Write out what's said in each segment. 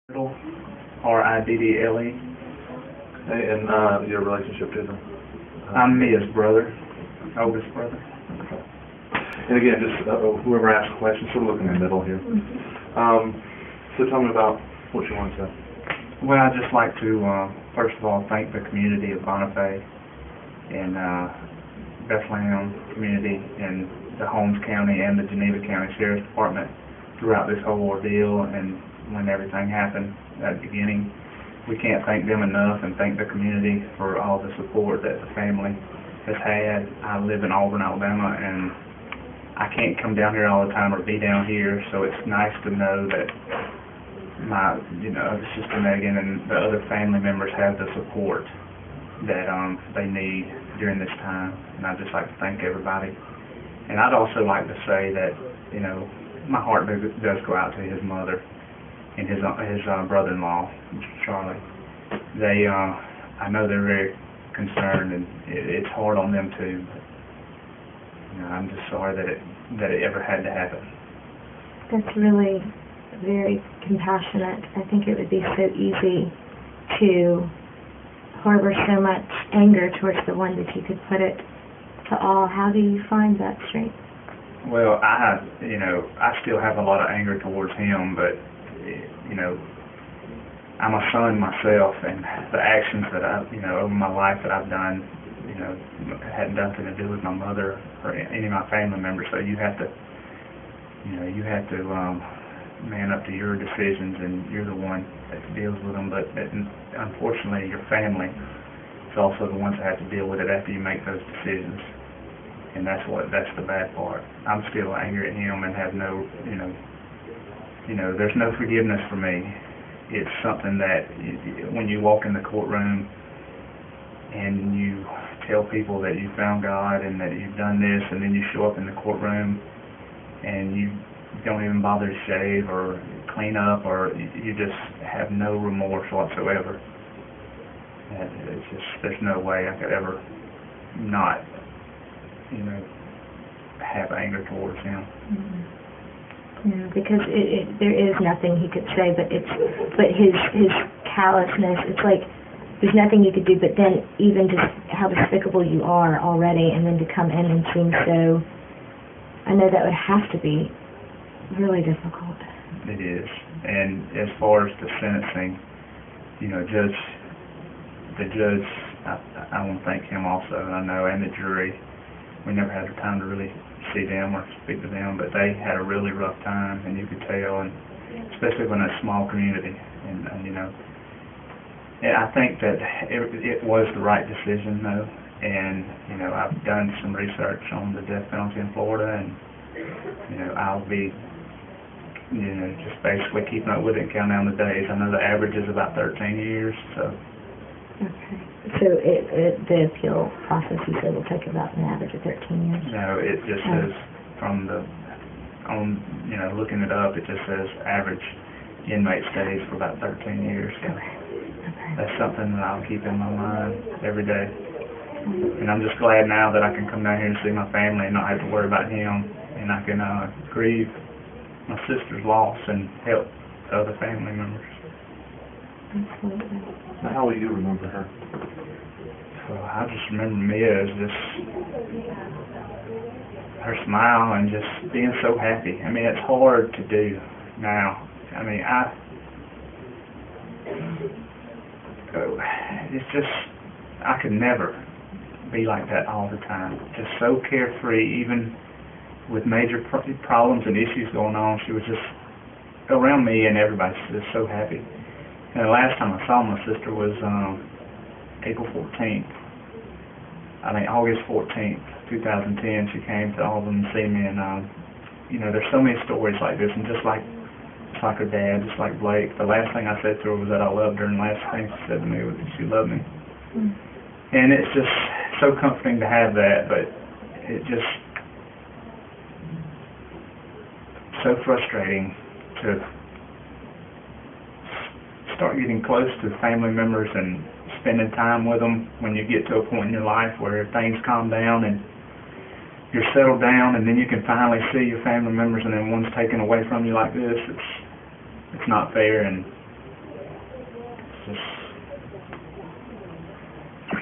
Riddle, Riddle. Hey, and your relationship to them? I'm Mia's brother, oldest brother. And again, just whoever asks questions, sort of look in the middle here. So tell me about what you want to say. Well, I'd just like to, first of all, thank the community of Bonifay and Bethlehem community and the Holmes County and the Geneva County Sheriff's Department throughout this whole ordeal and when everything happened at the beginning. We can't thank them enough, and thank the community for all the support that the family has had. I live in Auburn, Alabama, and I can't come down here all the time or be down here, so it's nice to know that my, Sister Megan and the other family members have the support that they need during this time, and I'd just like to thank everybody. And I'd also like to say that, my heart does go out to his mother and his brother-in-law, Charlie. They, I know they're very concerned, and it's hard on them too. I'm just sorry that it ever had to happen. That's really very compassionate. I think it would be so easy to harbor so much anger towards the one that you could put it to all. How do you find that strength? Well, I still have a lot of anger towards him, but I'm a son myself, and the actions that I've, over my life that I've done, had nothing to do with my mother or any of my family members. So you have to man up to your decisions, and you're the one that deals with them. But unfortunately, your family is also the ones that have to deal with it after you make those decisions, and that's the bad part. I'm still angry at him and have no, there's no forgiveness for me. It's something that when you walk in the courtroom and you tell people that you found God and that you've done this, and then you show up in the courtroom and you don't even bother to shave or clean up, or you just have no remorse whatsoever. And it's just, there's no way I could ever not, have anger towards him. Mm-hmm. Yeah, because there is nothing he could say, but his callousness, it's like there's nothing you could do, but then even just how despicable you are already, and then to come in and seem so, I know that would have to be really difficult. It is. And as far as the sentencing, the judge, I want to thank him also, and I know, and the jury. We never had the time to really see them or speak to them, but they had a really rough time, and you could tell, and especially when it's a small community. And I think that it was the right decision, though. And I've done some research on the death penalty in Florida, and I'll be just basically keeping up with it and counting down the days. I know the average is about 13 years, so. Okay. So the appeal process, you said, will take about an average of 13 years? No, it just says from looking it up, it just says average inmate stays for about 13 years. So okay. That's something that I'll keep in my mind every day. And I'm just glad now that I can come down here and see my family and not have to worry about him, and I can grieve my sister's loss and help the other family members. Absolutely. Now, how will you remember her? So I just remember Mia as just her smile and just being so happy. I mean, it's hard to do now. I mean, it's just, I could never be like that all the time. Just so carefree, even with major problems and issues going on. She was just around me, and everybody's just so happy. And the last time I saw my sister was April 14th. I think August 14th, 2010, she came to Auburn to see me, and there's so many stories like this, and just like her dad, just like Blake, the last thing I said to her was that I loved her, and the last thing she said to me was that she loved me. Mm. And it's just so comforting to have that, but it just so frustrating to start getting close to family members and spending time with them when you get to a point in your life where things calm down and you're settled down, and then you can finally see your family members, and then one's taken away from you like this. It's not fair, and just,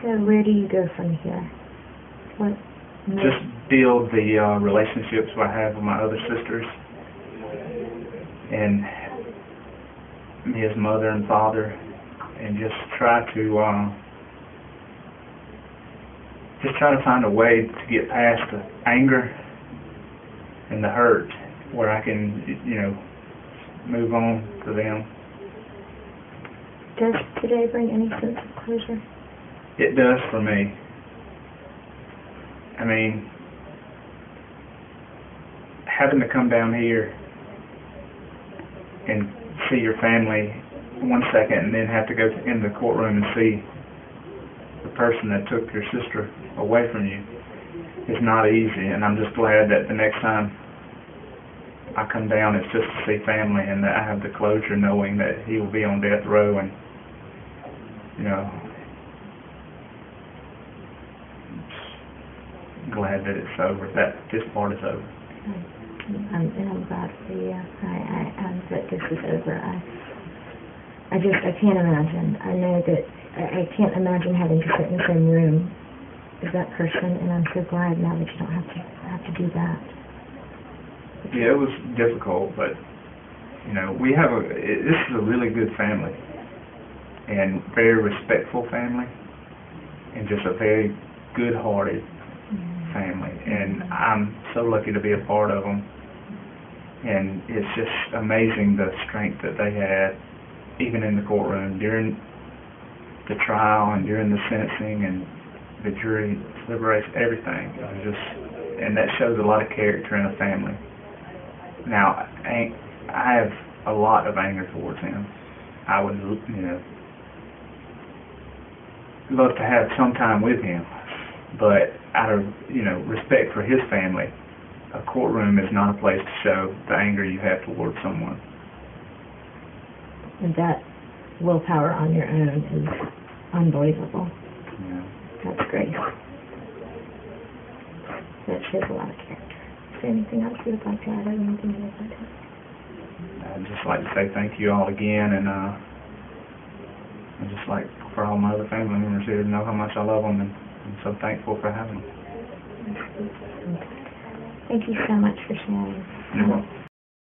So where do you go from here? What? just build the relationships I have with my other sisters, and me as mother and father, and just try to find a way to get past the anger and the hurt, where I can, move on to them. Does today bring any sense of closure? It does for me. I mean, having to come down here and see your family 1 second and then have to go into the courtroom and see the person that took your sister away from you is not easy, and I'm just glad that the next time I come down it's just to see family, and that I have the closure knowing that he will be on death row, and glad that it's over, that this part is over. I'm glad for you. I'm that this is over. I can't imagine. I know that I can't imagine having to sit in the same room as that person, and I'm so glad now that you don't have to do that. Yeah, it was difficult, but this is a really good family, and very respectful family, and just a very good-hearted family, and I'm so lucky to be a part of them. And it's just amazing the strength that they had, even in the courtroom, during the trial and during the sentencing and the jury deliberation, everything. It was just, and that shows a lot of character in a family. Now, I have a lot of anger towards him. I would, love to have some time with him, but out of, respect for his family, a courtroom is not a place to show the anger you have towards someone. And that willpower on your own is unbelievable. Yeah. That's great. That shows a lot of character. Is there anything else you would like to add, or anything you would like to add? I'd just like to say thank you all again, and I'd just like for all my other family members here to know how much I love them, and I'm so thankful for having them. Thank you so much for sharing. You're welcome.